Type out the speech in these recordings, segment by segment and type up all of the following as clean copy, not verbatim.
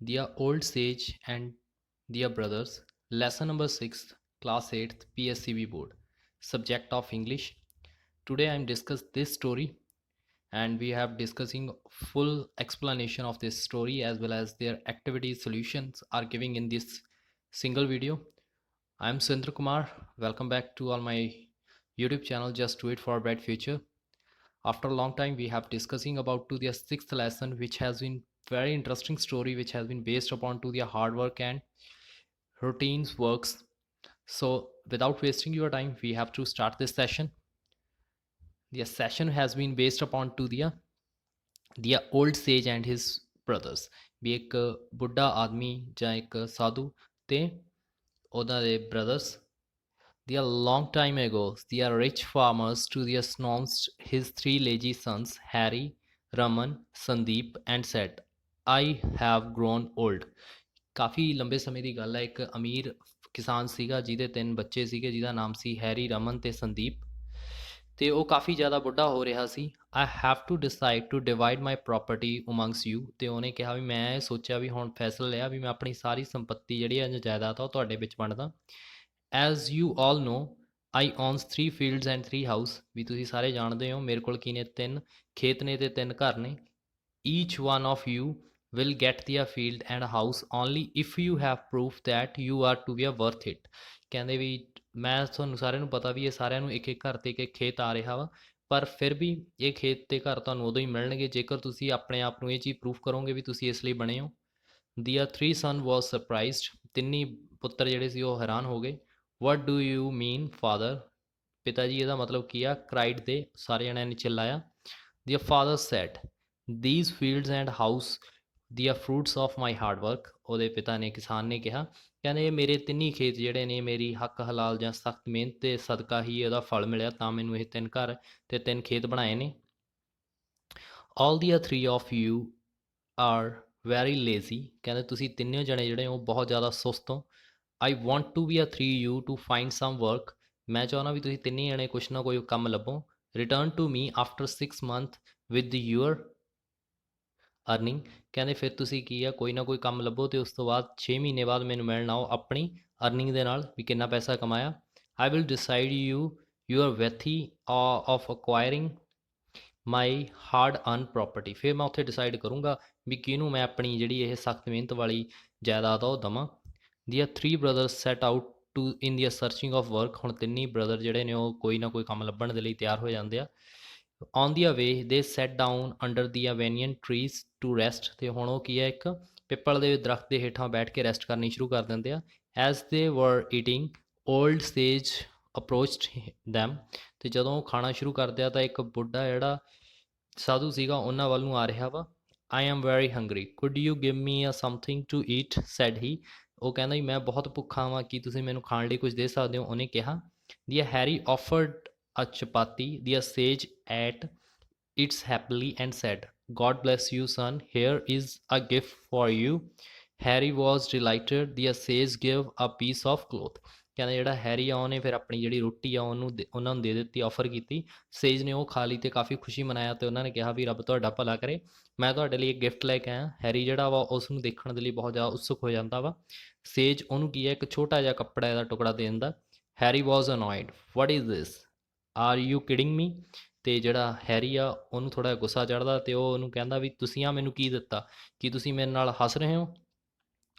Dear Old Sage and Dear Brothers, Lesson number 6, Class 8th PSCB Board, Subject of English. Today I am discuss this story and we have discussing full explanation of this story as well as their activity solutions are giving in this single video. I am Sundar Kumar. Welcome back to all my YouTube channel Just Do It for a Bright Future. After a long time we have discussing about to the sixth lesson, which has been very interesting story which has been based upon to the hard work and routines works. So without wasting your time we have to start this session. The session has been based upon to the old sage and his brothers, ਵੀ ਇੱਕ ਬੁੱਢਾ ਆਦਮੀ ਜਾਂ ਇੱਕ ਸਾਧੂ ਤੇ ਉਹਨਾਂ ਦੇ brothers. The long time ago, the rich farmers to the announced his three lazy sons, Harry, Raman, Sandeep, and said, I have grown old. ਕਾਫੀ ਲੰਬੇ ਸਮੇਂ ਦੀ ਗੱਲ ਹੈ। ਇੱਕ ਅਮੀਰ ਕਿਸਾਨ ਸੀਗਾ ਜਿਹਦੇ ਤਿੰਨ ਬੱਚੇ ਸੀਗੇ, ਜਿਹਦਾ ਨਾਮ ਸੀ ਹੈਰੀ, ਰਮਨ ਤੇ ਸੰਦੀਪ, ਤੇ ਉਹ ਕਾਫੀ ਜ਼ਿਆਦਾ ਬੁੱਢਾ ਹੋ ਰਿਹਾ ਸੀ। I have to decide to divide my property amongst you, ਤੇ ਉਹਨੇ ਕਿਹਾ ਵੀ ਮੈਂ ਸੋਚਿਆ ਵੀ ਹੁਣ ਫੈਸਲਾ ਲਿਆ ਵੀ ਮੈਂ ਆਪਣੀ ਸਾਰੀ ਸੰਪਤੀ ਜਿਹੜੀ ਹੈ ਜਾਇਦਾਦ ਆ ਉਹ ਤੁਹਾਡੇ ਵਿੱਚ ਵੰਡਦਾ। As you all know I owns 3 fields and 3 house, ਵੀ ਤੁਸੀਂ ਸਾਰੇ ਜਾਣਦੇ ਹੋ ਮੇਰੇ ਕੋਲ ਕੀ ਨੇ, 3 ਖੇਤ ਨੇ ਤੇ 3 ਘਰ ਨੇ। Each one of you will get their field and house only if you have proof that you are to be worth it। ਕਹਿੰਦੇ ਵੀ ਮੈਂ ਤੁਹਾਨੂੰ ਸਾਰਿਆਂ ਨੂੰ ਪਤਾ ਵੀ ਇਹ ਸਾਰਿਆਂ ਨੂੰ ਇੱਕ ਇੱਕ ਘਰ ਤੇ ਇੱਕ ਖੇਤ ਆ ਰਿਹਾ ਵਾ, ਪਰ ਫਿਰ ਵੀ ਇਹ ਖੇਤ ਤੇ ਘਰ ਤੁਹਾਨੂੰ ਉਦੋਂ ਹੀ ਮਿਲਣਗੇ ਜੇਕਰ ਤੁਸੀਂ ਆਪਣੇ ਆਪ ਨੂੰ ਇਹ ਚੀਜ਼ ਪ੍ਰੂਫ ਕਰੋਗੇ ਵੀ ਤੁਸੀਂ ਇਸ ਲਈ ਬਣੇ ਹੋ। Their 3 son was surprised, ਤਿੰਨੀ ਪੁੱਤਰ ਜਿਹੜੇ ਸੀ ਉਹ ਹੈਰਾਨ ਹੋ ਗਏ। What do you mean father, ਪਿਤਾ ਜੀ ਇਹਦਾ ਮਤਲਬ ਕੀ ਆ, cried they, ਸਾਰੇ ਜਣਿਆਂ ਨੇ ਚਿল্লাਇਆ। Their father said, these fields and house the fruits of my hard work। ਉਹਦੇ ਪਿਤਾ ਨੇ, ਕਿਸਾਨ ਨੇ ਕਿਹਾ, ਕਹਿੰਦੇ ਮੇਰੇ ਤਿੰਨੀ ਖੇਤ ਜਿਹੜੇ ਨੇ ਮੇਰੀ ਹੱਕ ਹਲਾਲ ਜਾਂ ਸਖਤ ਮਿਹਨਤ ਦੇ ਸਦਕਾ ਹੀ ਇਹਦਾ ਫਲ ਮਿਲਿਆ, ਤਾਂ ਮੈਨੂੰ ਇਹ 3 ਘਰ ਤੇ 3 ਖੇਤ ਬਣਾਏ ਨੇ। all the 3 of you are very lazy, ਕਹਿੰਦੇ ਤੁਸੀਂ ਤਿੰਨੋਂ ਜਣੇ ਜਿਹੜੇ ਹੋ ਬਹੁਤ ਜ਼ਿਆਦਾ ਸੁਸਤ ਹੋ। I want to be a 3 you to find some work, ਮੈਂ ਚਾਹੁੰਦਾ ਵੀ ਤੁਸੀਂ ਤਿੰਨੇ ਜਣੇ ਕੁਛ ਨਾ ਕੋਈ ਕੰਮ ਲੱਭੋ। return to me after 6 months with your earning, ਕਹਿੰਦੇ ਫਿਰ ਤੁਸੀਂ ਕੀ ਆ ਕੋਈ ਨਾ ਕੋਈ ਕੰਮ ਲੱਭੋ ਅਤੇ ਉਸ ਤੋਂ ਬਾਅਦ 6 ਮਹੀਨੇ ਬਾਅਦ ਮੈਨੂੰ ਮਿਲਣ ਆਓ ਆਪਣੀ ਅਰਨਿੰਗ ਦੇ ਨਾਲ ਵੀ ਕਿੰਨਾ ਪੈਸਾ ਕਮਾਇਆ। I will decide your worthy of acquiring my hard earn property, ਫਿਰ ਮੈਂ ਉੱਥੇ ਡਿਸਾਈਡ ਕਰੂੰਗਾ ਵੀ ਕਿਹਨੂੰ ਮੈਂ ਆਪਣੀ ਜਿਹੜੀ ਇਹ ਸਖਤ ਮਿਹਨਤ ਵਾਲੀ ਜਾਇਦਾਦ ਆ ਉਹ ਦੇਵਾਂ। The 3 brothers set out to in their searching of work, ਹੁਣ ਤਿੰਨੀ ਬ੍ਰਦਰ ਜਿਹੜੇ ਨੇ ਉਹ ਕੋਈ ਨਾ ਕੋਈ ਕੰਮ ਲੱਭਣ ਦੇ ਲਈ ਤਿਆਰ ਹੋ ਜਾਂਦੇ ਆ। ਔਨ ਦੀ ਵੇ ਦੇ set down under the banyan trees to rest, ਅਤੇ ਹੁਣ ਉਹ ਕੀ ਹੈ ਇੱਕ ਪਿੱਪਲ ਦੇ ਦਰਖਤ ਦੇ ਹੇਠਾਂ ਬੈਠ ਕੇ ਰੈਸਟ ਕਰਨੀ ਸ਼ੁਰੂ ਕਰ ਦਿੰਦੇ ਆ। ਐਜ਼ ਦੇ ਵਰ ਈਟਿੰਗ ਓਲਡ ਸੇਜ ਅਪਰੋਚਡ ਦੈਮ, ਅਤੇ ਜਦੋਂ ਉਹ ਖਾਣਾ ਸ਼ੁਰੂ ਕਰਦੇ ਆ ਤਾਂ ਇੱਕ ਬੁੱਢਾ ਜਿਹੜਾ ਸਾਧੂ ਸੀਗਾ ਉਹਨਾਂ ਵੱਲ ਨੂੰ ਆ ਰਿਹਾ ਵਾ। I am very hungry, could you give me something to eat said he, ਉਹ ਕਹਿੰਦਾ ਜੀ ਮੈਂ ਬਹੁਤ ਭੁੱਖਾ ਵਾਂ, ਕੀ ਤੁਸੀਂ ਮੈਨੂੰ ਖਾਣ ਲਈ ਕੁਝ ਦੇ ਸਕਦੇ ਹੋ, ਉਹਨੇ ਕਿਹਾ। ਦੀ Harry offered a chapati, the sage ate it happily and said, God bless you son, here is a gift for you। Harry was delighted, the sage gave a piece of cloth, ਕਹਿੰਦਾ ਜਿਹੜਾ Harry ਆ ਉਹਨੇ ਫਿਰ ਆਪਣੀ ਜਿਹੜੀ ਰੋਟੀ ਆ ਉਹਨਾਂ ਨੂੰ ਦੇ ਦਿੱਤੀ, ਆਫਰ ਕੀਤੀ। ਸੇਜ ਨੇ ਉਹ ਖਾ ਲਈ ਅਤੇ ਕਾਫੀ ਖੁਸ਼ੀ ਮਨਾਇਆ ਅਤੇ ਉਹਨਾਂ ਨੇ ਕਿਹਾ ਵੀ ਰੱਬ ਤੁਹਾਡਾ ਭਲਾ ਕਰੇ, ਮੈਂ ਤੁਹਾਡੇ ਲਈ ਇੱਕ ਗਿਫਟ ਲੈ ਕੇ ਆਇਆ। ਹੈਰੀ ਜਿਹੜਾ ਵਾ ਉਸ ਨੂੰ ਦੇਖਣ ਦੇ ਲਈ ਬਹੁਤ ਜ਼ਿਆਦਾ ਉਤਸੁਕ ਹੋ ਜਾਂਦਾ ਵਾ। ਸੇਜ ਉਹਨੂੰ ਕੀ ਹੈ ਇੱਕ ਛੋਟਾ ਜਿਹਾ ਕੱਪੜਾ ਦਾ ਟੁਕੜਾ ਦੇ ਦਿੰਦਾ। Harry was annoyed, what is this, are you kidding me, ਅਤੇ ਜਿਹੜਾ ਹੈਰੀ ਆ ਉਹਨੂੰ ਥੋੜ੍ਹਾ ਜਿਹਾ ਗੁੱਸਾ ਚੜ੍ਹਦਾ ਅਤੇ ਉਹ ਉਹਨੂੰ ਕਹਿੰਦਾ ਵੀ ਤੁਸੀਂ ਆ ਮੈਨੂੰ ਕੀ ਦਿੱਤਾ, ਕੀ ਤੁਸੀਂ ਮੇਰੇ ਨਾਲ ਹੱਸ ਰਹੇ ਹੋ।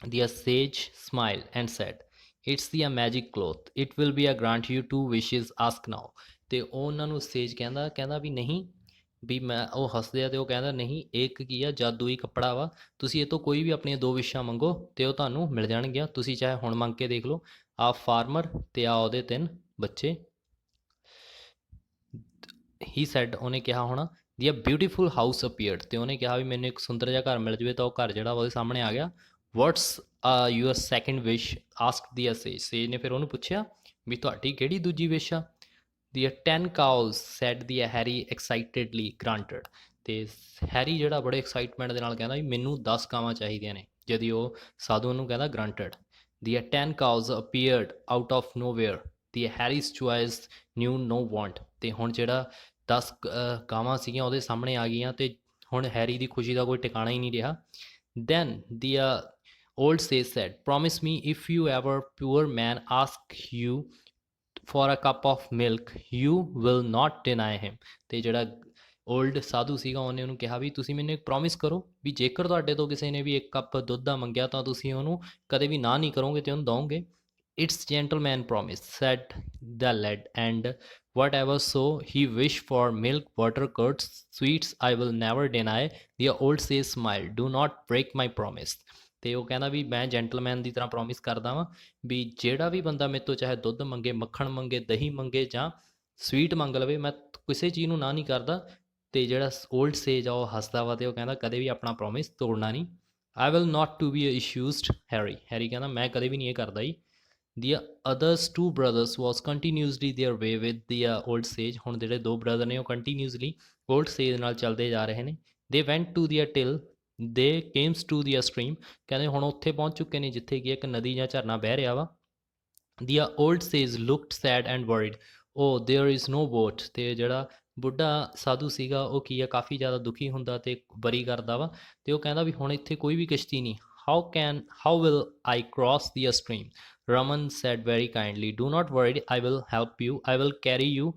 The sage smile and said, it's the magic cloth, it will be a grant you 2 wishes ask now, ਅਤੇ ਉਹ ਉਹਨਾਂ ਨੂੰ ਸੇਜ ਕਹਿੰਦਾ ਵੀ ਨਹੀਂ, ਵੀ ਮੈਂ ਉਹ ਹੱਸਦੇ ਆ ਅਤੇ ਉਹ ਕਹਿੰਦਾ ਨਹੀਂ ਇਹ ਇੱਕ ਕੀ ਆ ਜਾਦੂਈ ਕੱਪੜਾ ਵਾ, ਤੁਸੀਂ ਇਹ ਤੋਂ ਕੋਈ ਵੀ ਆਪਣੀਆਂ 2 ਵਿਸ਼ਾਂ ਮੰਗੋ ਅਤੇ ਉਹ ਤੁਹਾਨੂੰ ਮਿਲ ਜਾਣਗੀਆਂ, ਤੁਸੀਂ ਚਾਹੇ ਹੁਣ ਮੰਗ ਕੇ ਦੇਖ ਲਓ। ਆ ਫਾਰਮਰ ਅਤੇ ਆ ਉਹਦੇ 3 ਬੱਚੇ। ਹੀ ਸੈਡ, ਉਹਨੇ ਕਿਹਾ ਹੋਣਾ। ਦੀ ਬਿਊਟੀਫੁਲ ਹਾਊਸ ਅਪੀਅਰਡ, ਅਤੇ ਉਹਨੇ ਕਿਹਾ ਵੀ ਮੈਨੂੰ ਇੱਕ ਸੁੰਦਰ ਜਿਹਾ ਘਰ ਮਿਲ ਜਾਵੇ, ਤਾਂ ਉਹ ਘਰ ਜਿਹੜਾ ਉਹਦੇ ਸਾਹਮਣੇ ਆ ਗਿਆ। What's your second wish ask ਦੀ ਸੇਜ, ਸੇਜ ਨੇ ਫਿਰ ਉਹਨੂੰ ਪੁੱਛਿਆ ਵੀ ਤੁਹਾਡੀ ਕਿਹੜੀ ਦੂਜੀ ਵਿਸ਼ ਆ। ਦੀ 10 ਕਾਊਜ਼ ਸੈਡ ਦੀ ਹੈਰੀ ਐਕਸਾਈਟਡਲੀ ਗ੍ਰਾਂਟਡ, ਅਤੇ ਹੈਰੀ ਜਿਹੜਾ ਬੜੇ ਐਕਸਾਈਟਮੈਂਟ ਦੇ ਨਾਲ ਕਹਿੰਦਾ ਵੀ ਮੈਨੂੰ 10 ਕਾਵਾਂ ਚਾਹੀਦੀਆਂ ਨੇ, ਜਦੀ ਉਹ ਸਾਧੂ ਉਹਨੂੰ ਕਹਿੰਦਾ granted. The 10 cows appeared out of nowhere, the Harry's choice knew no want, ਅਤੇ ਹੁਣ ਜਿਹੜਾ 10 ਗਾਵਾਂ ਸੀਗੀਆਂ ਉਹਦੇ ਸਾਹਮਣੇ ਆ ਗਈਆਂ ਅਤੇ ਹੁਣ ਹੈਰੀ ਦੀ ਖੁਸ਼ੀ ਦਾ ਕੋਈ ਟਿਕਾਣਾ ਹੀ ਨਹੀਂ ਰਿਹਾ। Then the Old sage said, promise me if you ever poor man ask you for a cup of milk you will not deny him। ਤੇ ਜਿਹੜਾ ਓਲਡ ਸਾਧੂ ਸੀਗਾ ਉਹਨੇ ਉਹਨੂੰ ਕਿਹਾ ਵੀ ਤੁਸੀਂ ਮੈਨੂੰ ਇੱਕ ਪ੍ਰੋਮਿਸ ਕਰੋ ਵੀ ਜੇਕਰ ਤੁਹਾਡੇ ਤੋਂ ਕਿਸੇ ਨੇ ਵੀ ਇੱਕ ਕੱਪ ਦੁੱਧ ਦਾ ਮੰਗਿਆ ਤਾਂ ਤੁਸੀਂ ਉਹਨੂੰ ਕਦੇ ਵੀ ਨਾ ਨਹੀਂ ਕਰੋਗੇ ਤੇ ਉਹਨੂੰ ਦਓਗੇ। It's gentleman promise said the lad, and whatever so he wish for milk, water, curds, sweets, I will never deny। The old sage smiled, do not break my promise। ਤੇ ਉਹ ਕਹਿੰਦਾ ਵੀ ਮੈਂ ਜੈਂਟਲਮੈਨ ਦੀ ਤਰ੍ਹਾਂ ਪ੍ਰੋਮਿਸ ਕਰਦਾ ਵਾਂ ਵੀ ਜਿਹੜਾ ਵੀ ਬੰਦਾ ਮੇਰੇ ਤੋਂ ਚਾਹੇ ਦੁੱਧ ਮੰਗੇ, ਮੱਖਣ ਮੰਗੇ, ਦਹੀਂ ਮੰਗੇ ਜਾਂ ਸਵੀਟ ਮੰਗ ਲਵੇ, ਮੈਂ ਕਿਸੇ ਚੀਜ਼ ਨੂੰ ਨਾ ਨਹੀਂ ਕਰਦਾ। ਤੇ ਜਿਹੜਾ ਓਲਡ ਸੇਜ ਆ ਉਹ ਹੱਸਦਾ ਵਾ ਤੇ ਉਹ ਕਹਿੰਦਾ ਕਦੇ ਵੀ ਆਪਣਾ ਪ੍ਰੋਮਿਸ ਤੋੜਨਾ ਨਹੀਂ। I will not to be issued Harry. Harry ਕਹਿੰਦਾ ਮੈਂ ਕਦੇ ਵੀ ਨਹੀਂ ਇਹ ਕਰਦਾ ਜੀ। The others two brothers was continuously their way with the old sage। ਹੁਣ ਜਿਹੜੇ ਦੋ ਬ੍ਰਦਰ ਨੇ ਉਹ ਕੰਟੀਨਿਊਸਲੀ ਓਲਡ ਸੇਜ ਨਾਲ ਚੱਲਦੇ ਜਾ ਰਹੇ ਨੇ। They went to the till they came to the stream। ਕਹਿੰਦੇ ਹੁਣ ਉੱਥੇ ਪਹੁੰਚ ਚੁੱਕੇ ਨੇ ਜਿੱਥੇ ਕਿ ਇੱਕ ਨਦੀ ਜਾਂ ਝਰਨਾ ਬਹਿ ਰਿਹਾ ਵਾ। The old sage looked sad and worried। Oh there is no boat। ਤੇ ਜਿਹੜਾ ਬੁੱਢਾ ਸਾਧੂ ਸੀਗਾ ਉਹ ਕੀ ਆ ਕਾਫੀ ਜ਼ਿਆਦਾ ਦੁਖੀ ਹੁੰਦਾ ਤੇ ਵਰੀ ਕਰਦਾ ਵਾ ਤੇ ਉਹ ਕਹਿੰਦਾ ਵੀ ਹੁਣ ਇੱਥੇ ਕੋਈ ਵੀ ਕਿਸ਼ਤੀ ਨਹੀਂ। how will I cross the stream। Raman said very kindly, do not worry, I will help you, I will carry you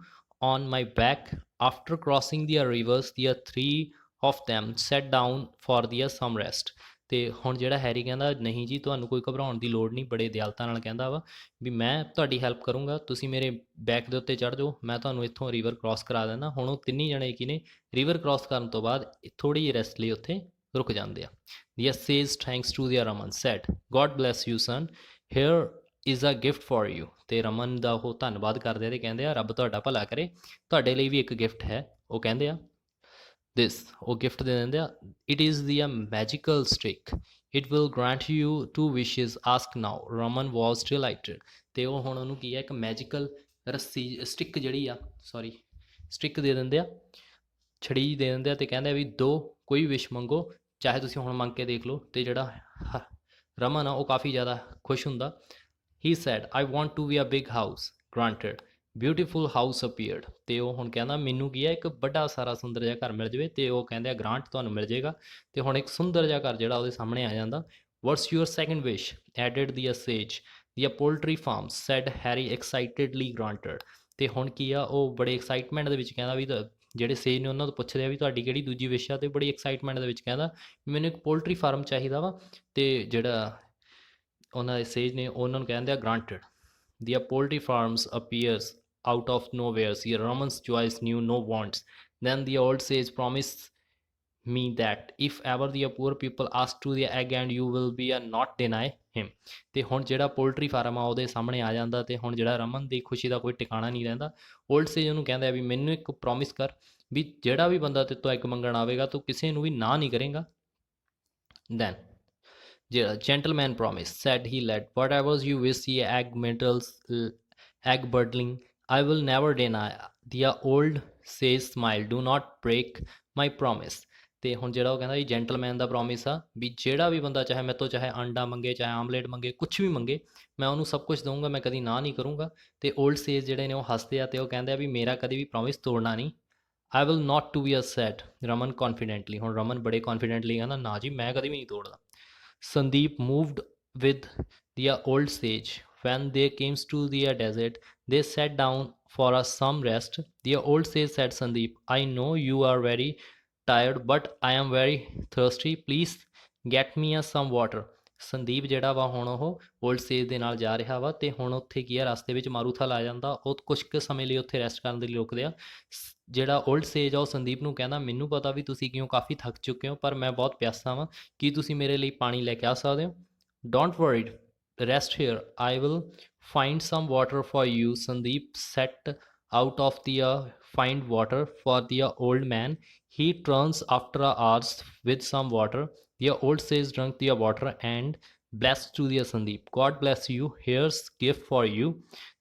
on my back। After crossing the rivers the three of them sat down for the some rest। ਤੇ ਹੁਣ ਜਿਹੜਾ Harry ਕਹਿੰਦਾ ਨਹੀਂ ਜੀ ਤੁਹਾਨੂੰ ਕੋਈ ਘਬਰਾਉਣ ਦੀ ਲੋੜ ਨਹੀਂ, ਬੜੇ ਦਿਆਲਤਾ ਨਾਲ ਕਹਿੰਦਾ ਵਾ ਵੀ ਮੈਂ ਤੁਹਾਡੀ ਹੈਲਪ ਕਰੂੰਗਾ, ਤੁਸੀਂ ਮੇਰੇ ਬੈਕ ਦੇ ਉੱਤੇ ਚੜ੍ਹ ਜਾਓ, ਮੈਂ ਤੁਹਾਨੂੰ ਇੱਥੋਂ ਰਿਵਰ ਕ੍ਰਾਸ ਕਰਾ ਦਿੰਦਾ। ਹੁਣ ਉਹ ਤਿੰਨੇ ਜਣੇ ਕੀ ਨੇ ਰਿਵਰ ਕ੍ਰਾਸ ਕਰਨ ਤੋਂ ਬਾਅਦ ਥੋੜ੍ਹੀ ਜਿਹੀ ਰੈਸਟ ਲਈ ਉੱਥੇ ਰੁਕ ਜਾਂਦੇ ਆ। The sage thanks to the Raman said, God bless you son, here is a gift for you। ਤੇ ਰਮਨ ਦਾ ਉਹ ਧੰਨਵਾਦ ਕਰਦੇ ਆ ਤੇ ਕਹਿੰਦੇ ਆ ਰੱਬ ਤੁਹਾਡਾ ਭਲਾ ਕਰੇ, ਤੁਹਾਡੇ ਲਈ ਵੀ ਇੱਕ ਗਿਫਟ ਹੈ। ਉਹ ਕਹਿੰਦੇ ਆ this ਉਹ ਗਿਫਟ ਦੇ ਦਿੰਦੇ ਆ it is the magical stick, it will grant you two wishes, ask now। Raman was delighted। ਤੇ ਉਹ ਹੁਣ ਉਹਨੂੰ ਕੀ ਹੈ ਇੱਕ ਮੈਜੀਕਲ ਰੱਸੀ ਸਟਿਕ ਜਿਹੜੀ ਆ ਸਟਿਕ ਦੇ ਦਿੰਦੇ ਆ, ਛੜੀ ਦੇ ਦਿੰਦੇ ਆ ਤੇ ਕਹਿੰਦੇ ਆ ਵੀ ਦੋ ਕੋਈ ਵਿਸ਼ ਮੰਗੋ ਚਾਹੇ ਤੁਸੀਂ ਹੁਣ ਮੰਗ ਕੇ ਦੇਖ ਲਓ। ਤੇ ਜਿਹੜਾ ਰਮਨ ਆ ਉਹ ਕਾਫੀ ਜ਼ਿਆਦਾ ਖੁਸ਼ ਹੁੰਦਾ। he said I want to be a big house, granted। Beautiful house appeared. ਤੇ ਉਹ ਹੁਣ ਕਹਿੰਦਾ ਮੈਨੂੰ ਕੀ ਹੈ ਇੱਕ ਵੱਡਾ ਸਾਰਾ ਸੁੰਦਰ ਜਿਹਾ ਘਰ ਮਿਲ ਜਾਵੇ। ਤੇ ਉਹ ਕਹਿੰਦੇ ਆ ਗ੍ਰਾਂਟ ਤੁਹਾਨੂੰ ਮਿਲ ਜਾਏਗਾ। ਤੇ ਹੁਣ ਇੱਕ ਸੁੰਦਰ ਜਿਹਾ ਘਰ ਜਿਹੜਾ ਉਹਦੇ ਸਾਹਮਣੇ ਆ ਜਾਂਦਾ। What's your second wish added the sage. The poultry farm said Harry excitedly granted. ਤੇ ਹੁਣ ਕੀ ਆ ਉਹ ਬੜੇ ਐਕਸਾਈਟਮੈਂਟ ਦੇ ਵਿੱਚ ਕਹਿੰਦਾ ਵੀ ਜਿਹੜੇ ਸੇਜ ਨੇ ਉਹਨਾਂ ਤੋਂ ਪੁੱਛਦੇ ਆ ਵੀ ਤੁਹਾਡੀ ਕਿਹੜੀ ਦੂਜੀ ਵਿਸ਼ ਆ। ਤੇ ਬੜੀ ਐਕਸਾਈਟਮੈਂਟ ਦੇ ਵਿੱਚ ਕਹਿੰਦਾ ਮੈਨੂੰ ਇੱਕ ਪੋਲਟਰੀ ਫਾਰਮ ਚਾਹੀਦਾ ਵਾ। ਤੇ ਜਿਹੜਾ ਉਹਨਾਂ ਦੇ ਸੇਜ ਨੇ ਉਹਨਾਂ ਨੂੰ ਕਹਿੰਦੇ ਆ granted. The poultry farms appears out of nowhere, see Raman's choice knew no wants। Then the old sage promised me that if ever the poor people ask to the egg and you will be a not deny him। ਤੇ ਹੁਣ ਜਿਹੜਾ poultry farm ਆ ਉਹਦੇ ਸਾਹਮਣੇ ਆ ਜਾਂਦਾ ਤੇ ਹੁਣ ਜਿਹੜਾ ਰਮਨ ਦੀ ਖੁਸ਼ੀ ਦਾ ਕੋਈ ਟਿਕਾਣਾ ਨਹੀਂ ਰਹਿੰਦਾ। ਓਲਡ ਸੇਜ ਉਹਨੂੰ ਕਹਿੰਦਾ ਵੀ ਮੈਨੂੰ ਇੱਕ ਪ੍ਰੋਮਿਸ ਕਰ ਵੀ ਜਿਹੜਾ ਵੀ ਬੰਦਾ ਤੇਰੇ ਤੋਂ ਐਗ ਮੰਗਣ ਆਵੇਗਾ ਤੂੰ ਕਿਸੇ ਨੂੰ ਵੀ ਨਾ ਨਹੀਂ ਕਰੇਗਾ। ਦੈਨ ਜਿਹੜਾ gentleman promise said he let whatever you wish the egg minerals egg birdling I will never deny। The old sage smiled, do not break my promise। ਤੇ ਹੁਣ ਜਿਹੜਾ ਉਹ ਕਹਿੰਦਾ ਵੀ ਜੈਂਟਲਮੈਨ ਦਾ ਪ੍ਰੋਮਿਸ ਆ ਵੀ ਜਿਹੜਾ ਵੀ ਬੰਦਾ ਚਾਹੇ ਮੇਰੇ ਤੋਂ ਚਾਹੇ ਅੰਡਾ ਮੰਗੇ ਚਾਹੇ ਆਮਲੇਟ ਮੰਗੇ ਕੁਛ ਵੀ ਮੰਗੇ ਮੈਂ ਉਹਨੂੰ ਸਭ ਕੁਝ ਦਊਂਗਾ, ਮੈਂ ਕਦੀ ਨਾ ਨਹੀਂ ਕਰੂੰਗਾ। ਤੇ ਓਲਡ ਸੇਜ ਜਿਹੜੇ ਨੇ ਉਹ ਹੱਸਦੇ ਆ ਤੇ ਉਹ ਕਹਿੰਦੇ ਆ ਵੀ ਮੇਰਾ ਕਦੇ ਵੀ ਪ੍ਰੋਮਿਸ ਤੋੜਨਾ ਨਹੀਂ। I will not to be a set। Raman confidently ਹੁਣ ਰਮਨ ਬੜੇ ਕੌਨਫੀਡੈਂਟਲੀ ਕਹਿੰਦਾ ਨਾ ਜੀ ਮੈਂ ਕਦੇ ਵੀ ਨਹੀਂ ਤੋੜਦਾ। Sandeep moved with the old sage। When they came to the desert they sat down for some rest। The old sage said, Sandeep, I know you are very tired but I am very thirsty, please get me some water। Sandeep ਜਿਹੜਾ ਵਾ ਹੁਣ ਉਹ old ਸੇਜ ਦੇ ਨਾਲ ਜਾ ਰਿਹਾ ਵਾ ਤੇ ਹੁਣ ਉੱਥੇ ਕੀ ਆ ਰਸਤੇ ਵਿੱਚ ਮਾਰੂਥਲ ਆ ਜਾਂਦਾ। ਉਹ ਕੁਛ ਕੁ ਸਮੇਂ ਲਈ ਉੱਥੇ ਰੈਸਟ ਕਰਨ ਦੇ ਲਈ ਰੁਕਦੇ ਆ। ਜਿਹੜਾ ਓਲਡ ਸੇਜ ਆ ਉਹ ਸੰਦੀਪ ਨੂੰ ਕਹਿੰਦਾ ਮੈਨੂੰ ਪਤਾ ਵੀ ਤੁਸੀਂ ਕਿਉਂ ਕਾਫੀ ਥੱਕ ਚੁੱਕੇ ਹੋ ਪਰ ਮੈਂ ਬਹੁਤ ਪਿਆਸਾ ਵਾਂ, ਕੀ ਤੁਸੀਂ ਮੇਰੇ ਲਈ ਪਾਣੀ ਲੈ ਕੇ ਆ ਸਕਦੇ ਹੋ। Don't worry rest here, I will find some water for you। Sandeep set out of the find water for the old man। He turns after hours with some water। The old sage drank the water and blessed to the Sandeep, God bless you, here's gift for you।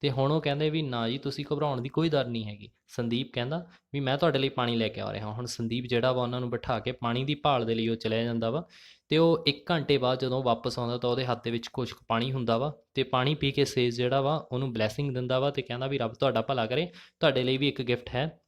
ਤੇ ਹੁਣ ਉਹ ਕਹਿੰਦੇ ਵੀ ਨਾ ਜੀ ਤੁਸੀਂ ਘਬਰਾਉਣ ਦੀ ਕੋਈ ਦਰ ਨਹੀਂ ਹੈਗੀ। ਸੰਦੀਪ ਕਹਿੰਦਾ ਵੀ ਮੈਂ ਤੁਹਾਡੇ ਲਈ ਪਾਣੀ ਲੈ ਕੇ ਆ ਰਿਹਾ। ਹੁਣ ਸੰਦੀਪ ਜਿਹੜਾ ਵਾ ਉਹਨਾਂ ਨੂੰ ਬਿਠਾ ਕੇ ਪਾਣੀ ਦੀ ਭਾਲ ਦੇ ਲਈ ਉਹ ਚਲਿਆ ਜਾਂਦਾ ਵਾ। ਤੇ ਉਹ 1 ਘੰਟੇ ਬਾਅਦ ਜਦੋਂ ਵਾਪਸ ਆਉਂਦਾ ਤਾਂ ਉਹਦੇ ਹੱਥ ਦੇ ਵਿੱਚ ਕੁਛ ਪਾਣੀ ਹੁੰਦਾ ਵਾ ਤੇ ਪਾਣੀ ਪੀ ਕੇ ਸੇਜ ਜਿਹੜਾ ਵਾ ਉਹਨੂੰ ਬਲੈਸਿੰਗ ਦਿੰਦਾ ਵਾ ਤੇ ਕਹਿੰਦਾ ਵੀ ਰੱਬ ਤੁਹਾਡਾ ਭਲਾ ਕਰੇ, ਤੁਹਾਡੇ ਲਈ ਵੀ ਇੱਕ ਗਿਫਟ ਹੈ।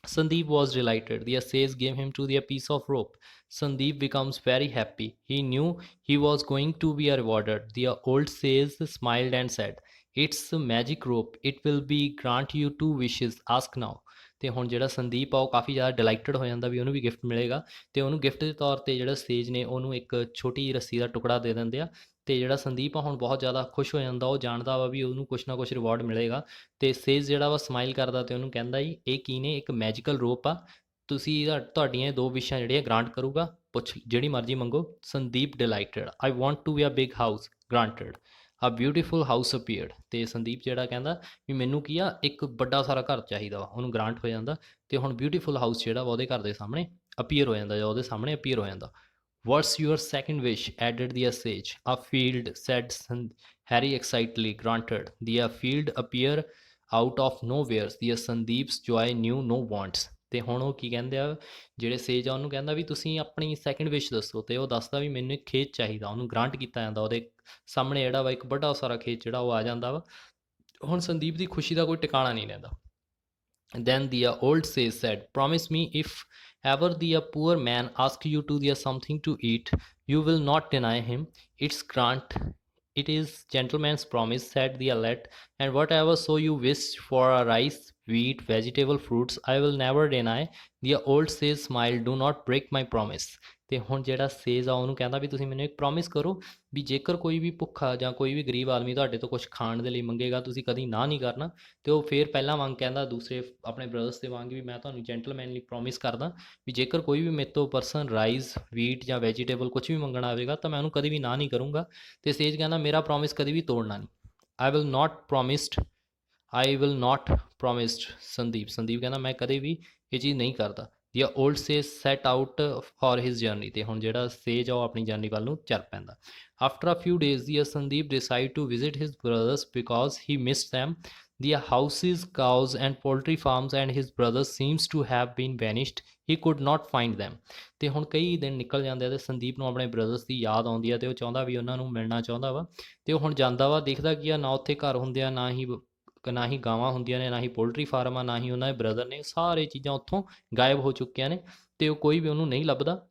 Sandeep was delighted. The sage gave him to a piece of rope. Sandeep becomes very happy. He knew he was going to be rewarded. The old sage smiled and said, "It's a magic rope. It will be grant you two wishes. Ask now." ਤੇ ਹੁਣ ਜਿਹੜਾ ਸੰਦੀਪ ਆ ਉਹ ਕਾਫੀ ਜ਼ਿਆਦਾ ਡਿਲਾਈਟਡ ਹੋ ਜਾਂਦਾ ਵੀ ਉਹਨੂੰ ਵੀ gift ਮਿਲੇਗਾ ਤੇ ਉਹਨੂੰ ਗਿਫਟ ਦੇ ਤੌਰ ਤੇ ਜਿਹੜਾ ਸੇਜ ਨੇ ਉਹਨੂੰ ਇੱਕ ਛੋਟੀ ਜਿਹੀ ਰੱਸੀ ਦਾ ਟੁਕੜਾ ਦੇ ਦਿੰਦੇ ਆ ਤੇ ਜਿਹੜਾ ਸੰਦੀਪ ਆ ਹੁਣ ਬਹੁਤ ਜ਼ਿਆਦਾ ਖੁਸ਼ ਹੋ ਜਾਂਦਾ ਉਹ ਜਾਣਦਾ ਵਾ ਵੀ ਉਹਨੂੰ ਕੁਛ ਨਾ ਕੁਛ ਰਿਵਾਰਡ ਮਿਲੇਗਾ ਤੇ ਸੇਜ ਜਿਹੜਾ ਵਾ ਸਮਾਈਲ ਕਰਦਾ ਤੇ ਉਹਨੂੰ ਕਹਿੰਦਾ ਜੀ ਇਹ ਕੀ ਨੇ ਇੱਕ ਮੈਜੀਕਲ ਰੋਪ ਆ ਤੁਸੀਂ ਤੁਹਾਡੀਆਂ ਇਹ ਦੋ ਵਿਸ਼ਾਂ ਜਿਹੜੀਆਂ ਗ੍ਰਾਂਟ ਕਰੂਗਾ ਪੁੱਛ ਜਿਹੜੀ ਮਰਜ਼ੀ ਮੰਗੋ Sandeep delighted I want to be a big house granted a beautiful house appeared ਤੇ ਸੰਦੀਪ ਜਿਹੜਾ ਕਹਿੰਦਾ ਵੀ ਮੈਨੂੰ ਕੀ ਆ ਇੱਕ ਵੱਡਾ ਸਾਰਾ ਘਰ ਚਾਹੀਦਾ ਵਾ ਉਹਨੂੰ ਗ੍ਰਾਂਟ ਹੋ ਜਾਂਦਾ ਤੇ ਹੁਣ ਬਿਊਟੀਫੁਲ ਹਾਊਸ ਜਿਹੜਾ ਵਾ ਉਹਦੇ ਘਰ ਦੇ ਸਾਹਮਣੇ ਅਪੀਅਰ ਹੋ ਜਾਂਦਾ ਜਾਂ ਉਹਦੇ ਸਾਹਮਣੇ ਅਪੀਅਰ ਹੋ ਜਾਂਦਾ What's your second wish? Added the sage. A field, said Harry excitedly. Granted. The field appear out of nowhere. The Sandeep's joy knew no wants. ਤੇ ਹੁਣ ਉਹ ਕੀ ਕਹਿੰਦੇ ਆ ਜਿਹੜੇ ਸੇਜ ਆ ਉਹਨੂੰ ਕਹਿੰਦਾ ਵੀ ਤੁਸੀਂ ਆਪਣੀ ਸੈਕਿੰਡ ਵਿਸ਼ ਦੱਸੋ ਤੇ ਉਹ ਦੱਸਦਾ ਵੀ ਮੈਨੂੰ ਇੱਕ ਖੇਤ ਚਾਹੀਦਾ ਉਹਨੂੰ ਗ੍ਰਾਂਟ ਕੀਤਾ ਜਾਂਦਾ ਉਹਦੇ ਸਾਹਮਣੇ ਜਿਹੜਾ ਵਾ ਇੱਕ ਵੱਡਾ ਸਾਰਾ ਖੇਤ ਜਿਹੜਾ ਉਹ ਆ ਜਾਂਦਾ ਵਾ ਹੁਣ ਸੰਦੀਪ ਦੀ ਖੁਸ਼ੀ ਦਾ ਕੋਈ ਟਿਕਾਣਾ ਨਹੀਂ ਰਹਿੰਦਾ then the old sage said, "Promise me if ever the poor man asks you to the something to eat, you will not deny him. It's grant. It is gentleman's promise," said the lad, "and whatever so you wish for a rice, wheat, vegetable, fruits, I will never deny." The old sage smiled, "Do not break my promise." ਤੇ ਹੁਣ ਜਿਹੜਾ ਸੇਜ ਆ ਉਹਨੂੰ ਕਹਿੰਦਾ ਵੀ ਤੁਸੀਂ ਮੈਨੂੰ ਇੱਕ ਪ੍ਰੋਮਿਸ ਕਰੋ ਵੀ ਜੇਕਰ ਕੋਈ ਵੀ ਭੁੱਖਾ ਜਾਂ ਕੋਈ ਵੀ ਗਰੀਬ ਆਦਮੀ ਤੁਹਾਡੇ ਤੋਂ ਕੁਝ ਖਾਣ ਦੇ ਲਈ ਮੰਗੇਗਾ ਤੁਸੀਂ ਕਦੀ ਨਾ ਨਹੀਂ ਕਰਨਾ ਤੇ ਉਹ ਫੇਰ ਪਹਿਲਾਂ ਵਾਂਗ ਕਹਿੰਦਾ ਦੂਸਰੇ ਆਪਣੇ ਬ੍ਰਦਰਸ ਦੇ ਵਾਂਗ ਵੀ ਮੈਂ ਤੁਹਾਨੂੰ ਜੈਂਟਲਮੈਨਲੀ ਪ੍ਰੋਮਿਸ ਕਰਦਾ ਵੀ ਜੇਕਰ ਕੋਈ ਵੀ ਮੇਰੇ ਤੋਂ ਪਰਸਨ ਰਾਈਸ ਵੀਟ ਜਾਂ ਵੈਜੀਟੇਬਲ ਕੁਝ ਵੀ ਮੰਗਣਾ ਆਵੇਗਾ ਤਾਂ ਮੈਂ ਉਹਨੂੰ ਕਦੀ ਵੀ ਨਾ ਨਹੀਂ ਕਰੂੰਗਾ ਤੇ ਸੇਜ ਕਹਿੰਦਾ ਮੇਰਾ ਪ੍ਰੋਮਿਸ ਕਦੀ ਵੀ ਤੋੜਨਾ ਨਹੀਂ I will not promised Sandeep ਕਹਿੰਦਾ ਮੈਂ ਕਦੇ ਵੀ ਇਹ ਚੀਜ਼ ਨਹੀਂ ਕਰਦਾ ਦੀ ਓਲਡ ਸੇਜ set out for his journey ਤੇ ਹੁਣ ਜਿਹੜਾ ਸੇਜ ਆ ਉਹ ਆਪਣੀ ਜਰਨੀ ਵੱਲ ਨੂੰ ਚੱਲ ਪੈਂਦਾ after a few days the Sandeep decided to visit his brothers because he missed them. The houses, cows, and poultry farms and his brothers seems to have been vanished. He could not find them. ਤੇ ਹੁਣ ਕਈ ਦਿਨ ਨਿਕਲ ਜਾਂਦੇ ਆ ਤੇ ਸੰਦੀਪ ਨੂੰ ਆਪਣੇ ਬ੍ਰਦਰਸ ਦੀ ਯਾਦ ਆਉਂਦੀ ਆ ਤੇ ਉਹ ਚਾਹੁੰਦਾ ਵੀ ਉਹਨਾਂ ਨੂੰ ਮਿਲਣਾ ਚਾਹੁੰਦਾ ਵਾ ਤੇ ਉਹ ਹੁਣ ਜਾਂਦਾ ਵਾ ਦੇਖਦਾ ਕੀ ਆ ਨਾ ਉੱਥੇ ਘਰ ਹੁੰਦੇ ਆ ਨਾ ਹੀ ਗਾਵਾਂ ਹੁੰਦੀਆਂ ਨੇ ਨਾ ਹੀ ਪੋਲਟਰੀ ਫਾਰਮ ਆ ਨਾ ਹੀ ਉਹਨਾਂ ਦੇ ਬ੍ਰਦਰ ਨੇ ਸਾਰੇ ਚੀਜ਼ਾਂ ਉੱਥੋਂ ਗਾਇਬ ਹੋ ਚੁੱਕੀਆਂ ਨੇ ਤੇ ਉਹ ਕੋਈ ਵੀ ਉਹਨੂੰ ਨਹੀਂ ਲੱਭਦਾ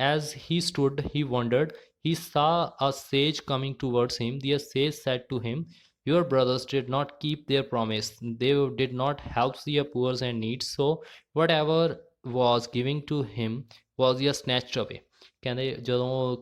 as he stood he wondered he saw a sage coming towards him the sage said to him your brothers did not keep their promise they did not help the poor and needs so whatever was giving to him was snatched away ਕਹਿੰਦੇ ਜਦੋਂ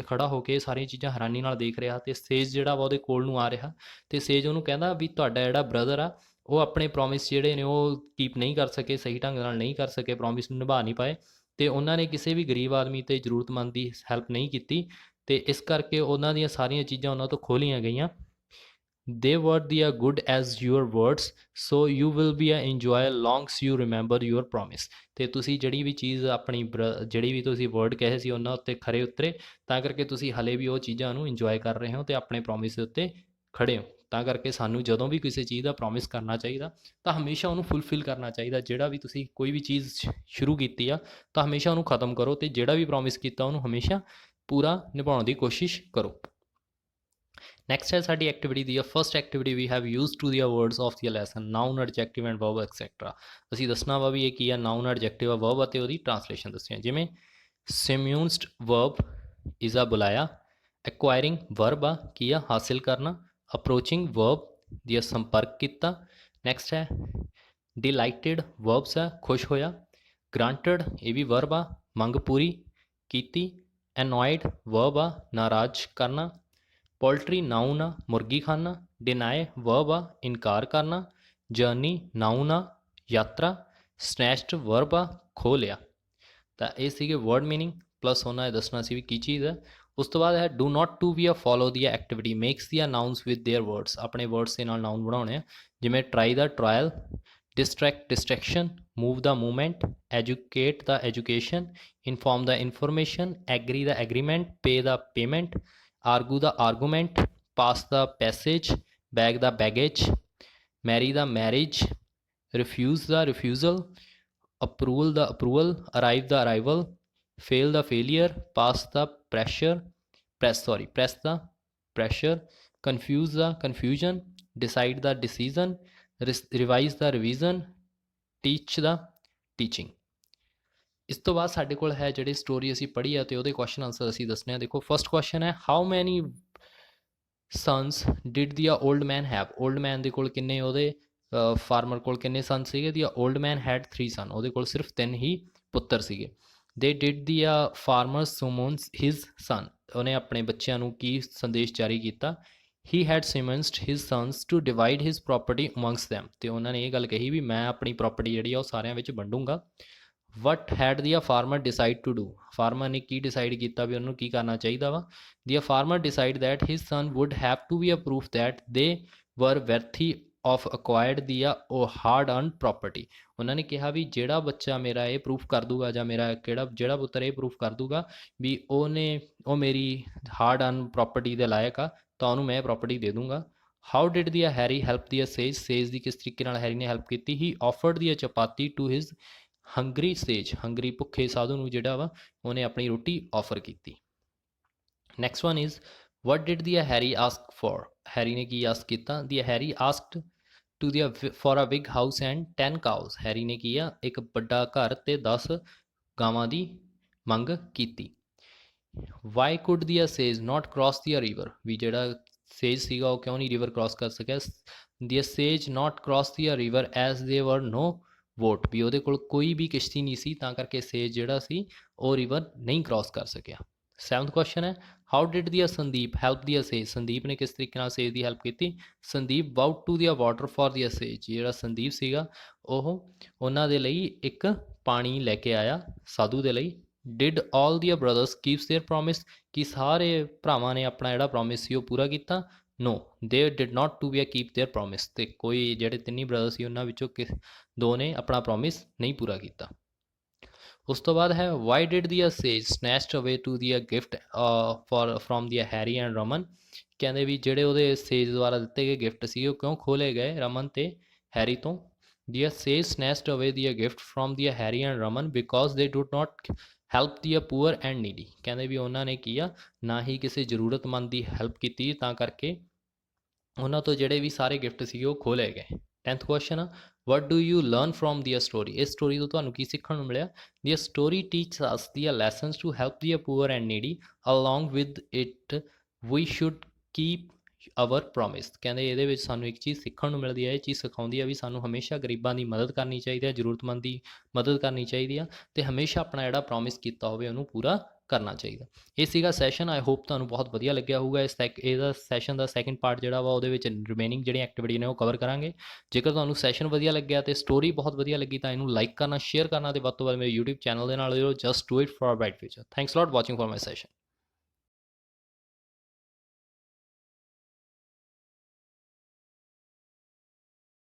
ਖੜਾ ਹੋ ਕੇ ਸਾਰੀਆਂ ਚੀਜ਼ਾਂ ਹੈਰਾਨੀ ਨਾਲ ਦੇਖ ਰਿਹਾ ਤੇ ਸੇਜ ਜਿਹੜਾ ਵਾ ਉਹਦੇ ਕੋਲ ਨੂੰ ਆ ਰਿਹਾ ਤੇ ਸੇਜ ਉਹਨੂੰ ਕਹਿੰਦਾ ਵੀ ਤੁਹਾਡਾ ਜਿਹੜਾ ਬ੍ਰਦਰ ਆ ਉਹ ਆਪਣੇ ਪ੍ਰੋਮਿਸ ਜਿਹੜੇ ਨੇ ਉਹ ਕੀਪ ਨਹੀਂ ਕਰ ਸਕੇ ਸਹੀ ਢੰਗ ਨਾਲ ਨਹੀਂ ਕਰ ਸਕੇ ਪ੍ਰੋਮਿਸ ਨੂੰ ਨਿਭਾ ਨਹੀਂ ਪਾਏ ਤੇ ਉਹਨਾਂ ਨੇ ਕਿਸੇ ਵੀ ਗਰੀਬ ਆਦਮੀ ਤੇ ਜ਼ਰੂਰਤਮੰਦ ਦੀ ਹੈਲਪ ਨਹੀਂ ਕੀਤੀ ਤੇ ਇਸ ਕਰਕੇ ਉਹਨਾਂ ਦੀਆਂ ਸਾਰੀਆਂ ਚੀਜ਼ਾਂ ਉਹਨਾਂ ਤੋਂ ਖੋਹ ਲਈਆਂ ਗਈਆਂ they were the good as your words so you will be a enjoy longs you remember your promise ਤੇ ਤੁਸੀਂ ਜਿਹੜੀ ਵੀ ਚੀਜ਼ ਆਪਣੀ ਜਿਹੜੀ ਵੀ ਤੁਸੀਂ ਵਰਡ ਕਹੇ ਸੀ ਉਹਨਾਂ ਉੱਤੇ ਖਰੇ ਉਤਰੇ ਤਾਂ ਕਰਕੇ ਤੁਸੀਂ ਹਲੇ ਵੀ ਉਹ ਚੀਜ਼ਾਂ ਨੂੰ ਇੰਜੋਏ ਕਰ ਰਹੇ ਹੋ ਤੇ ਆਪਣੇ ਪ੍ਰੋਮਿਸ ਦੇ ਉੱਤੇ ਖੜੇ ਹੋ ਤਾਂ ਕਰਕੇ ਸਾਨੂੰ ਜਦੋਂ ਵੀ ਕਿਸੇ ਚੀਜ਼ ਦਾ ਪ੍ਰੋਮਿਸ ਕਰਨਾ ਚਾਹੀਦਾ ਤਾਂ ਹਮੇਸ਼ਾ ਉਹਨੂੰ ਫੁੱਲਫਿਲ ਕਰਨਾ ਚਾਹੀਦਾ ਜਿਹੜਾ ਵੀ ਤੁਸੀਂ ਕੋਈ ਵੀ ਚੀਜ਼ ਸ਼ੁਰੂ ਕੀਤੀ ਆ ਤਾਂ ਹਮੇਸ਼ਾ ਉਹਨੂੰ ਖਤਮ ਕਰੋ ਤੇ ਜਿਹੜਾ ਵੀ ਪ੍ਰੋਮਿਸ ਕੀਤਾ ਉਹਨੂੰ ਹਮੇਸ਼ਾ ਪੂਰਾ ਨਿਭਾਉਣ ਦੀ ਕੋਸ਼ਿਸ਼ ਕਰੋ Next है साडी activity the first activity we have used to the words of the lesson noun adjective and verb etc ਅਸੀਂ ਦੱਸਣਾ ਵਾ ਵੀ ਇਹ ਕੀ ਆ noun adjective ਆ verb ਅਤੇ ਉਹਦੀ translation ਦੱਸਿਆ ਜਿਵੇਂ semunced verb is a ਬੁਲਾਇਆ acquiring verb ਆ ਕੀ ਆ ਹਾਸਿਲ ਕਰਨਾ approaching verb ਦੀ ਸੰਪਰਕ ਕੀਤਾ next ਹੈ delighted verbs ਆ ਖੁਸ਼ ਹੋਇਆ granted ਇਹ ਵੀ verb ਆ ਮੰਗ ਪੂਰੀ ਕੀਤੀ annoyed verb ਆ ਨਾਰਾਜ਼ ਕਰਨਾ पोल्ट्री नाउन आ मुर्गी खाना डिनाए वर्ब आ इनकार करना जर्नी नाउन आ यात्रा स्नैच्ड वर्ब आ खो लिया ਤਾਂ ਇਹ ਸੀਗੇ ਵਰਡ ਮੀਨਿੰਗ ਪਲੱਸ ਉਹਨਾਂ ਨੇ ਦੱਸਣਾ ਸੀ ਵੀ ਕੀ ਚੀਜ਼ ਹੈ ਉਸ ਤੋਂ ਬਾਅਦ ਹੈ ਡੂ ਨਾਟ ਟੂ ਬੀ ਆ follow the activity makes the ਨਾਊਨਸ with their words ਆਪਣੇ ਵਰਡਸ ਦੇ ਨਾਲ ਨਾਊਨ ਬਣਾਉਣੇ ਆ ਜਿਵੇਂ try the trial distraction move the movement educate the education inform the information agree the agreement pay the payment argue the argument pass the passage bag the baggage marry the marriage refuse the refusal approval the approval arrive the arrival fail the failure pass the press the pressure confuse the confusion decide the decision revise the revision teach the teaching. ਇਸ ਤੋਂ ਬਾਅਦ ਸਾਡੇ ਕੋਲ ਹੈ ਜਿਹੜੀ story ਅਸੀਂ ਪੜ੍ਹੀ ਆ ਤੇ ਉਹਦੇ ਕੁਐਸਚਨ ਆਨਸਰ ਅਸੀਂ ਦੱਸਣੇ ਆ। ਦੇਖੋ ਫਸਟ ਕੁਐਸਚਨ ਹੈ, how many sons did the old man have. Old ਮੈਨ ਦੇ ਕੋਲ ਕਿੰਨੇ, ਉਹਦੇ ਫਾਰਮਰ ਕੋਲ ਕਿੰਨੇ ਸਨ ਸੀਗੇ? ਦੀ ਓਲਡ ਮੈਨ ਹੈਡ 3 ਸਨ, ਉਹਦੇ ਕੋਲ ਸਿਰਫ 3 ਹੀ ਪੁੱਤਰ ਸੀਗੇ। They did the farmer summons his son, ਉਹਨੇ ਆਪਣੇ ਬੱਚਿਆਂ ਨੂੰ ਕੀ ਸੰਦੇਸ਼ ਜਾਰੀ ਕੀਤਾ? He had summonsed his sons to divide his property amongst them, ਤੇ ਉਹਨਾਂ ਨੇ ਇਹ ਗੱਲ ਕਹੀ ਵੀ ਮੈਂ ਆਪਣੀ ਪ੍ਰੋਪਰਟੀ ਜਿਹੜੀ ਆ ਉਹ ਸਾਰਿਆਂ ਵਿੱਚ ਵੰਡੂੰਗਾ। What had the farmer decided to do, farmer ਨੇ ਕੀ ਡਿਸਾਈਡ ਕੀਤਾ ਵੀ ਉਹਨੂੰ ਕੀ ਕਰਨਾ ਚਾਹੀਦਾ ਵਾ? The farmer decided that his son would have to be a proof that they were ਵਰਥੀ of ਅਕਵਾਇਰਡ ਦੀ ਉਹ ਹਾਰਡ ਅਰਨ ਪ੍ਰੋਪਰਟੀ। ਉਹਨਾਂ ਨੇ ਕਿਹਾ ਵੀ ਜਿਹੜਾ ਬੱਚਾ ਮੇਰਾ ਇਹ ਪ੍ਰੂਫ ਕਰ ਦੂਗਾ, ਜਾਂ ਮੇਰਾ ਜਿਹੜਾ ਪੁੱਤਰ ਇਹ ਪ੍ਰੂਫ ਕਰ ਦੂਗਾ ਵੀ ਉਹ ਮੇਰੀ ਹਾਰਡ ਅਰਨ ਪ੍ਰੋਪਰਟੀ ਦੇ ਲਾਇਕ ਆ, ਤਾਂ ਉਹਨੂੰ ਮੈਂ ਪ੍ਰੋਪਰਟੀ ਦੇ ਦੂੰਗਾ। How did the Harry help ਦੀ ਸੇਜ, ਸੇਜ ਦੀ ਕਿਸ ਤਰੀਕੇ ਨਾਲ ਹੈਰੀ ਨੇ ਹੈਲਪ ਕੀਤੀ? ਹੀ offered the chapati to his Hungary ਸੇਜ, ਹੰਗਰੀ ਭੁੱਖੇ ਸਾਧੂ ਨੂੰ ਜਿਹੜਾ ਵਾ ਉਹਨੇ ਆਪਣੀ ਰੋਟੀ ਆਫਰ ਕੀਤੀ। Next one is what did the Harry ask for, Harry ਨੇ ਕੀ ਆਸਕ ਕੀਤਾ? The Harry asked to the for a big house and 10 cows, Harry ਨੇ ਕੀ ਆ ਇੱਕ ਵੱਡਾ ਘਰ ਤੇ 10 ਗਾਵਾਂ ਦੀ ਮੰਗ ਕੀਤੀ। ਵਾਈ ਕੁਡ ਦੀ ਸੇਜ ਨਾਟ ਕ੍ਰਾਸ ਦੀ ਰਿਵਰ, ਵੀ ਜਿਹੜਾ ਸੇਜ ਸੀਗਾ ਉਹ ਕਿਉਂ ਨਹੀਂ ਰਿਵਰ ਕ੍ਰਾਸ ਕਰ ਸਕਿਆ? ਦੀ ਸੇਜ ਨਾਟ ਕ੍ਰਾਸ ਦੀ ਰਿਵਰ ਐਜ਼ ਦੇ ਵਰ ਨੋ ਵੋਟ, ਵੀ ਉਹਦੇ ਕੋਲ ਕੋਈ ਵੀ ਕਿਸ਼ਤੀ ਨਹੀਂ ਸੀ ਤਾਂ ਕਰਕੇ ਸੇਜ ਜਿਹੜਾ ਸੀ ਉਹ ਰਿਵਰ ਨਹੀਂ ਕ੍ਰਾਸ ਕਰ ਸਕਿਆ। 7th ਕੁਐਸਚਨ ਹੈ, how did the Sandeep help ਦੀ ਸੇਜ, ਸੰਦੀਪ ਨੇ ਕਿਸ ਤਰੀਕੇ ਨਾਲ ਸੇਜ ਦੀ ਹੈਲਪ ਕੀਤੀ? Sandeep ਵਾਊਟ to the water for the ਸੇਜ, ਜਿਹੜਾ ਸੰਦੀਪ ਸੀਗਾ ਉਹ ਉਹਨਾਂ ਦੇ ਲਈ ਇੱਕ ਪਾਣੀ ਲੈ ਕੇ ਆਇਆ ਸਾਧੂ ਦੇ ਲਈ। Did all the brothers keeps there promise, ਕਿ ਸਾਰੇ ਭਰਾਵਾਂ ਨੇ ਆਪਣਾ ਜਿਹੜਾ ਪ੍ਰੋਮਿਸ ਸੀ ਉਹ ਪੂਰਾ ਕੀਤਾ? No they did not to be keep their promise, ਤੇ ਕੋਈ ਜਿਹੜੇ ਤਿੰਨੀ ਬ੍ਰਦਰ ਸੀ ਉਹਨਾਂ ਵਿੱਚੋਂ ਦੋ ਨੇ ਆਪਣਾ ਪ੍ਰੋਮਿਸ ਨਹੀਂ ਪੂਰਾ ਕੀਤਾ। ਉਸ ਤੋਂ ਬਾਅਦ ਹੈ, ਵਾਈ ਡਿਡ ਦੀ ਸੇਜ ਸਨੈਚਡ ਅਵੇ to the gift for from the Harry and Raman, ਕਹਿੰਦੇ ਵੀ ਜਿਹੜੇ ਉਹਦੇ ਸੇਜ ਦੁਆਰਾ ਦਿੱਤੇ ਗਏ ਗਿਫਟ ਸੀ ਉਹ ਕਿਉਂ ਖੋਲੇ ਗਏ ਰਮਨ ਤੇ ਹੈਰੀ ਤੋਂ? ਦੀ ਸੇਜ ਸਨੈਚਡ ਅਵੇ ਦੀ gift from the Harry and Raman because ਦੇ do not help the poor and ਨੀਡੀ, ਕਹਿੰਦੇ ਵੀ ਉਹਨਾਂ ਨੇ ਕੀ ਆ ਨਾ ਹੀ ਕਿਸੇ ਜ਼ਰੂਰਤਮੰਦ ਦੀ ਹੈਲਪ ਕੀਤੀ, ਤਾਂ ਕਰਕੇ ਉਹਨਾਂ ਤੋਂ ਜਿਹੜੇ ਵੀ ਸਾਰੇ ਗਿਫਟ ਸੀਗੇ ਉਹ ਖੋਲੇ ਗਏ। 10th question, what do you learn from the story, ਇਸ ਸਟੋਰੀ ਤੋਂ ਤੁਹਾਨੂੰ ਕੀ ਸਿੱਖਣ ਨੂੰ ਮਿਲਿਆ? The story teaches us the lessons to help the poor and needy, along with it we should keep our promise, ਕਹਿੰਦੇ ਇਹਦੇ ਵਿੱਚ ਸਾਨੂੰ ਇੱਕ ਚੀਜ਼ ਸਿੱਖਣ ਨੂੰ ਮਿਲਦੀ ਹੈ, ਇਹ ਚੀਜ਼ ਸਿਖਾਉਂਦੀ ਹੈ ਵੀ ਸਾਨੂੰ ਹਮੇਸ਼ਾ ਗਰੀਬਾਂ ਦੀ ਮਦਦ ਕਰਨੀ ਚਾਹੀਦੀ ਹੈ, ਜ਼ਰੂਰਤਮੰਦ ਦੀ ਮਦਦ ਕਰਨੀ ਚਾਹੀਦੀ ਆ, ਤੇ ਹਮੇਸ਼ਾ ਆਪਣਾ ਜਿਹੜਾ ਪ੍ਰੋਮਿਸ ਕੀਤਾ ਹੋਵੇ ਉਹਨੂੰ ਪੂਰਾ ਕਰਨਾ ਚਾਹੀਦਾ। ਇਹ ਸੀਗਾ ਸੈਸ਼ਨ, ਆਈ ਹੋਪ ਤੁਹਾਨੂੰ ਬਹੁਤ ਵਧੀਆ ਲੱਗਿਆ ਹੋਊਗਾ। ਇਹਦਾ ਸੈਸ਼ਨ ਦਾ ਸੈਕਿੰਡ ਪਾਰਟ ਜਿਹੜਾ ਵਾ ਉਹਦੇ ਵਿੱਚ ਰਿਮੇਨਿੰਗ ਜਿਹੜੀਆਂ ਐਕਟੀਵਿਟੀ ਨੇ ਉਹ ਕਵਰ ਕਰਾਂਗੇ। ਜੇਕਰ ਤੁਹਾਨੂੰ ਸੈਸ਼ਨ ਵਧੀਆ ਲੱਗਿਆ ਤੇ ਸਟੋਰੀ ਬਹੁਤ ਵਧੀਆ ਲੱਗੀ ਤਾਂ ਇਹਨੂੰ ਲਾਈਕ ਕਰਨਾ, ਸ਼ੇਅਰ ਕਰਨਾ ਤੇ ਵੱਧ ਤੋਂ ਵੱਧ ਮੇਰੇ YouTube ਚੈਨਲ ਦੇ ਨਾਲ ਜੁੜੋ। Just do it for a bright future. Thanks a lot watching for my session.